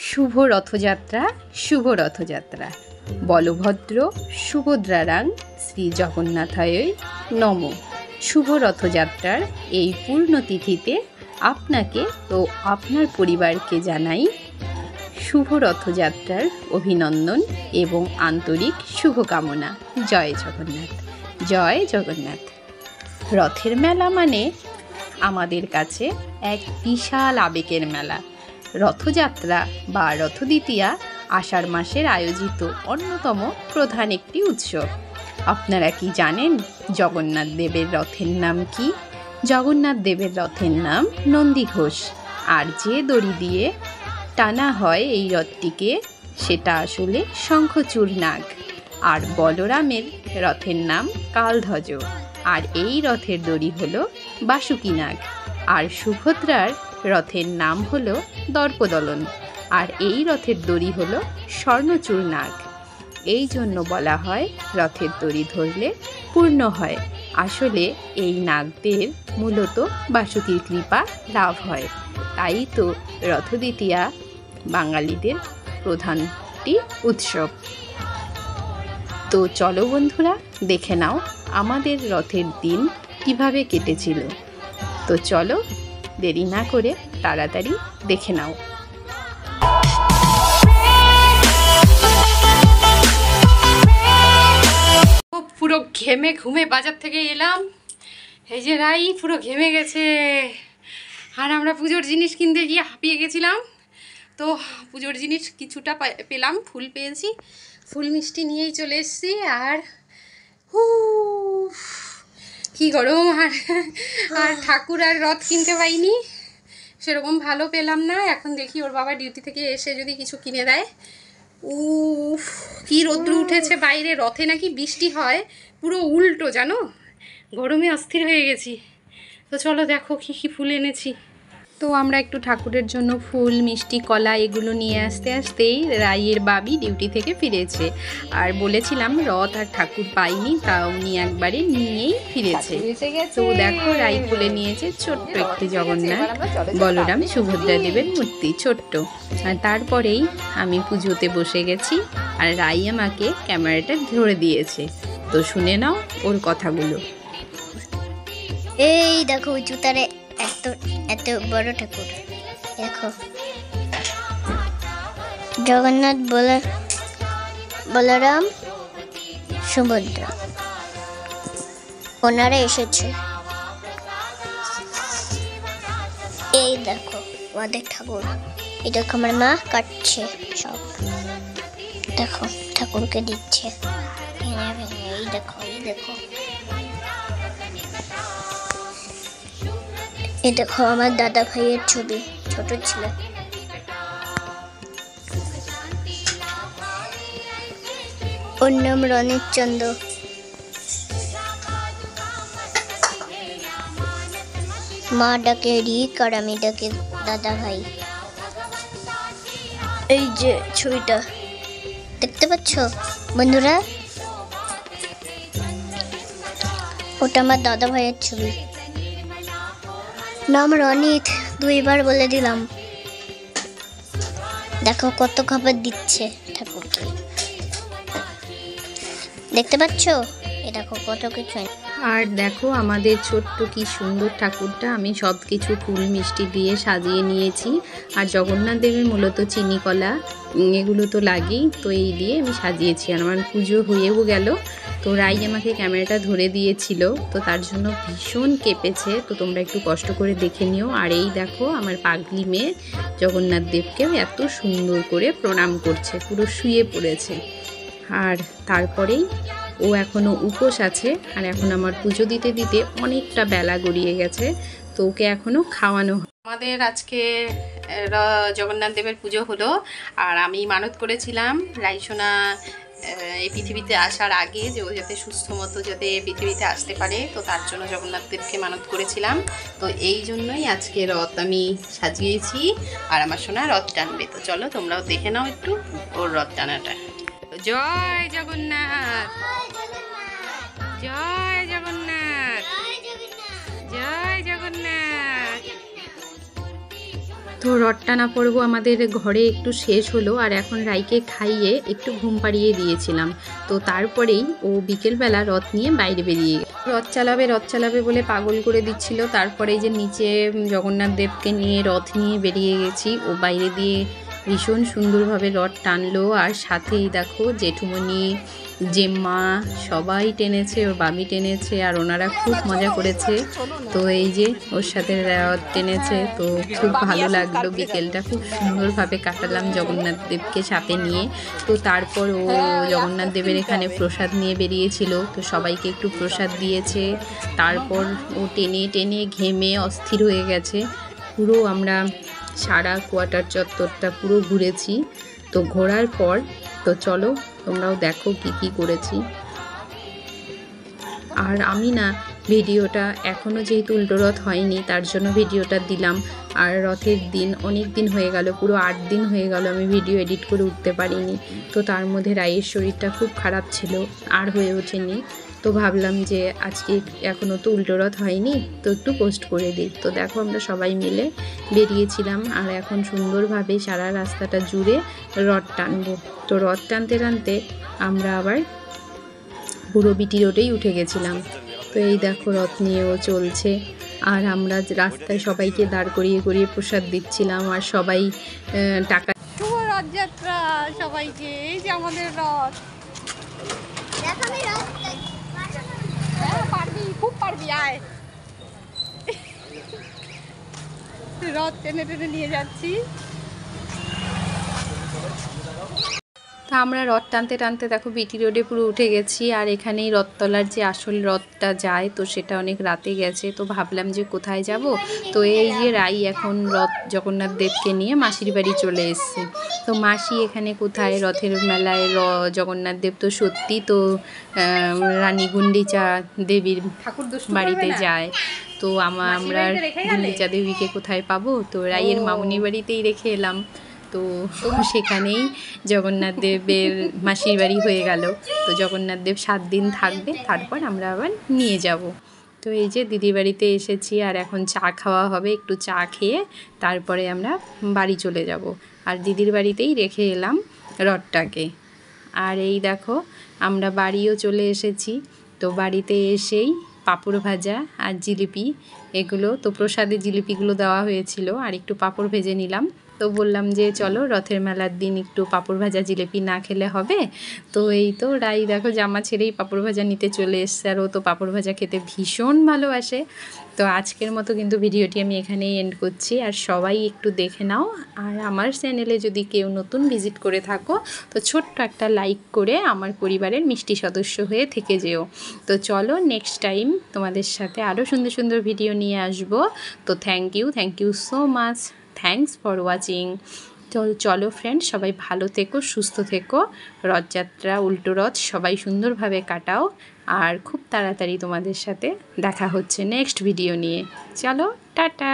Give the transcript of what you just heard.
শুভ রথযাত্রা, শুভ রথযাত্রা। বলভদ্র সুভদ্রারাং শ্রী জগন্নাথায় নম। শুভ রথযাত্রার এই পূর্ণতিথিতে আপনাকে ও আপনার পরিবারকে জানাই শুভ রথযাত্রার অভিনন্দন এবং আন্তরিক শুভকামনা। জয় জগন্নাথ, জয় জগন্নাথ। রথের মেলা মানে আমাদের কাছে এক বিশাল আবেগের মেলা। রথযাত্রা বা রথদ্বিতীয়া আষাঢ় মাসের আয়োজিত অন্যতম প্রধান একটি উৎসব। আপনারা কি জানেন জগন্নাথ দেবের রথের নাম কি? জগন্নাথ দেবের রথের নাম নন্দীঘোষ। আর যে দড়ি দিয়ে টানা হয় এই রথটিকে সেটা আসলে শঙ্খচূড় নাগ। আর বলরামের রথের নাম কালধ্বজ। আর এই রথের দড়ি হলো বাসুকী নাগ। আর সুভদ্রার রথের নাম হলো দর্পদলন। আর এই রথের দড়ি হলো স্বর্ণচূড় নাগ। এই জন্য বলা হয় রথের দড়ি ধরলে পূর্ণ হয়। আসলে এই নাগদের মূলত বাসুকীর কৃপা লাভ হয়। তাই তো রথদ্বিতীয়া বাঙালিদের প্রধানটি উৎসব। তো চলো বন্ধুরা, দেখে নাও আমাদের রথের দিন কিভাবে কেটেছিল। তো চলো দেরি না করে তাড়াতাড়ি দেখে নাও। পুরো ঘেমে ঘুমে বাজার থেকে এলাম। এই যে রাই পুরো ঘেমে গেছে। আর আমরা পুজোর জিনিস কিনতে গিয়ে হাঁপিয়ে গেছিলাম। তো পুজোর জিনিস কিছুটা পেলাম, ফুল পেয়েছি, ফুল মিষ্টি নিয়েই চলে এসেছি। আর কি গরম। আর ঠাকুর আর রথ কিনতে পাইনি, সেরকম ভালো পেলাম না। এখন দেখি ওর বাবা ডিউটি থেকে এসে যদি কিছু কিনে দেয়। কি রৌদ্র উঠেছে বাইরে। রথে নাকি বৃষ্টি হয়, পুরো উল্টো জানো। গরমে অস্থির হয়ে গেছি। তো চলো দেখো কী কী ফুল এনেছি। তো আমরা একটু ঠাকুরের জন্য ফুল মিষ্টি কলা এগুলো নিয়ে আসতেই রাইয়ের বাবি ডিউটি থেকে ফিরেছে। আর বলেছিলাম রথ আর ঠাকুর পাইনি, তা উনি একবারে নিয়েই ফিরেছে। তো দেখো রাই খুলে নিয়েছে ছোট্ট একটি জগন্নাথ বলরাম সুভদ্রা দেবের মূর্তি, ছোট্ট। আর তারপরেই আমি পুজোতে বসে গেছি আর রাই আমাকে ক্যামেরাটা ধরে দিয়েছে। তো শুনে নাও ওর কথাগুলো। এই দেখো জুতারে এত এত বড় ঠাকুর। দেখো জগন্নাথ বলরাম সুভদ্রা ওনারা এসেছে। এই দেখো আমাদের ঠাকুর। এই দেখো আমার মা কাটছে সব। দেখো ঠাকুরকে দিচ্ছে ভেঙে ভেঙে। এই দেখো এই দেখো এই দেখো আমার দাদা ভাইয়ের ছবি, ছোট ছিল। ওর নাম রণেশ চন্দ্র। মা ডাকে রিক আর আমি ডাকে দাদা ভাই। এই যে ছবিটা দেখতে পাচ্ছ বন্ধুরা, ওটা আমার দাদা ভাইয়ের ছবি। নাম রনিত, 2 বার বলে দিলাম। দেখো কত খাবার দিচ্ছে ঠাকুরকে, দেখতে পাচ্ছ? এ দেখো কত কিছু। আর দেখো আমাদের ছোট্ট কি সুন্দর ঠাকুরটা আমি সব কিছু ফুল মিষ্টি দিয়ে সাজিয়ে নিয়েছি। আর জগন্নাথ দেবের মূলত চিনি কলা এগুলো তো লাগেই, তো এই দিয়ে আমি সাজিয়েছি। আর আমার পুজো হয়েও গেল। তো রাই আমাকে ক্যামেরাটা ধরে দিয়েছিল, তো তার জন্য ভীষণ কেঁপেছে। তো তোমরা একটু কষ্ট করে দেখে নিও। আর এই দেখো আমার পাগলি মেয়ে জগন্নাথ দেবকেও এত সুন্দর করে প্রণাম করছে, পুরো শুয়ে পড়েছে। আর তারপরেই ও এখনও উপোস আছে। আর এখন আমার পুজো দিতে দিতে অনেকটা বেলা গড়িয়ে গেছে, তো ওকে এখনও খাওয়ানো। আমাদের আজকে জগন্নাথ দেবের পুজো হলো। আর আমি মানত করেছিলাম রাইসোনা এই পৃথিবীতে আসার আগে যে ও যাতে সুস্থ মতো যাতে পৃথিবীতে আসতে পারে, তো তার জন্য জগন্নাথ দেবকে মানত করেছিলাম। তো এই জন্যই আজকে রথ আমি সাজিয়েছি। আর আমার সোনা রথ টানবে। তো চলো তোমরাও দেখে নাও একটু ওর রথ টানাটা। জয় জগন্নাথ, জয় জগন্নাথ, জয় জগন্নাথ। তো রথ টানা পর্ব আমাদের ঘরে একটু শেষ হলো, আর এখন রাইকে খাইয়ে একটু ঘুম পাড়িয়ে দিয়েছিলাম। তো তারপরেই ও বিকেলবেলা রথ নিয়ে বাইরে বেরিয়ে রথ চালাবে বলে পাগল করে দিচ্ছিল। তারপরে যে নিচে জগন্নাথ দেবকে নিয়ে রথ নিয়ে বেরিয়ে গেছি, ও বাইরে দিয়ে ভীষণ সুন্দরভাবে রথ টানলো। আর সাথেই দেখো জেঠুমনি, জেম্মা সবাই টেনেছে, ওর বাবি টেনেছে, আর ওনারা খুব মজা করেছে। তো এই যে ওর সাথে রথ টেনেছে, তো খুব ভালো লাগলো। বিকেলটা খুব সুন্দরভাবে কাটালাম জগন্নাথ দেবকে সাথে নিয়ে। তো তারপর ও জগন্নাথ দেবের এখানে প্রসাদ নিয়ে বেরিয়েছিল, তো সবাইকে একটু প্রসাদ দিয়েছে। তারপর ও টেনে টেনে ঘেমে অস্থির হয়ে গেছে। পুরো আমরা সারা কোয়ার্টার চত্বরটা পুরো ঘুরেছি। তো ঘোরার পর তো চলো তোমরাও দেখো কি করেছি। আর আমি না ভিডিওটা এখনও যেহেতু উল্টো রথ হয়নি তার জন্য ভিডিওটা দিলাম। আর রথের দিন অনেক দিন হয়ে গেল, পুরো 8 দিন হয়ে গেল আমি ভিডিও এডিট করে উঠতে পারিনি। তো তার মধ্যে রায়ের শরীরটা খুব খারাপ ছিল, আর হয়ে ওঠেনি। তো ভাবলাম যে আজকে এখনও তো উল্টো রথ হয়নি, তো একটু পোস্ট করে দিই। তো দেখো আমরা সবাই মিলে বেরিয়েছিলাম, আর এখন সুন্দরভাবে সারা রাস্তাটা জুড়ে রথ টানবো। তো রথ টানতে টানতে আমরা আবার পুরো বিটি রোডেই উঠে গেছিলাম। তো এই দেখো রথ নিয়েও চলছে, আর আমরা রাস্তায় সবাইকে দাঁড় করিয়ে প্রসাদ দিচ্ছিলাম, আর সবাই টাকা। শুভ রথযাত্রা সবাইকে। এই যে আমাদের রথ, পারবি, খুব পারবি, আয়। রথ টেনে টেনে নিয়ে যাচ্ছি। তা আমরা রথ টানতে টানতে দেখো বিটি রোডে পুরো উঠে গেছি, আর এখানেই রথতলার যে আসল রথটা যায়, তো সেটা অনেক রাতে গেছে। তো ভাবলাম যে কোথায় যাব। তো এই যে রাই এখন রথ জগন্নাথ দেবকে নিয়ে মাসির বাড়ি চলে এসছে। তো মাসি এখানে কোথায় রথের মেলায় জগন্নাথ দেব তো সত্যি তো রানী গুন্ডিচা দেবীর বাড়িতে যায়। তো আমরা গুন্ডিচা দেবীকে কোথায় পাবো, তো রাইয়ের মামুনির বাড়িতেই রেখে এলাম। তো সেখানেই জগন্নাথ দেবের মাসির বাড়ি হয়ে গেল। তো জগন্নাথ দেব 7 দিন থাকবে, তারপর আমরা আবার নিয়ে যাব। তো এই যে দিদির বাড়িতে এসেছি, আর এখন চা খাওয়া হবে। একটু চা খেয়ে তারপরে আমরা বাড়ি চলে যাব। আর দিদির বাড়িতেই রেখে এলাম রথটাকে। আর এই দেখো আমরা বাড়িও চলে এসেছি। তো বাড়িতে এসেই পাঁপড় ভাজা আর জিলিপি, এগুলো তো প্রসাদে জিলিপিগুলো দেওয়া হয়েছিল, আর একটু পাঁপড় ভেজে নিলাম। তো বললাম যে চলো রথের মেলার দিন একটু পাঁপড় ভাজা জিলিপি না খেলে হবে। তো এই তো রাই দেখো জামা ছেড়েই পাঁপড় ভাজা নিতে চলে এসছে, আর ও তো পাঁপড় ভাজা খেতে ভীষণ ভালোবাসে। তো আজকের মতো কিন্তু ভিডিওটি আমি এখানেই এন্ড করছি। আর সবাই একটু দেখে নাও, আর আমার চ্যানেলে যদি কেউ নতুন ভিজিট করে থাকো তো ছোট্ট একটা লাইক করে আমার পরিবারের মিষ্টি সদস্য হয়ে থেকে যেও। তো চলো নেক্সট টাইম তোমাদের সাথে আরও সুন্দর সুন্দর ভিডিও নিয়ে আসবো। তো thank you so much, thanks for watching. তো চলো ফ্রেন্ড, সবাই ভালো থেকো, সুস্থ থেকো। রথযাত্রা উল্টো রথ সবাই সুন্দরভাবে কাটাও, আর খুব তাড়াতাড়ি তোমাদের সাথে দেখা হচ্ছে নেক্সট ভিডিও নিয়ে। চলো টাটা।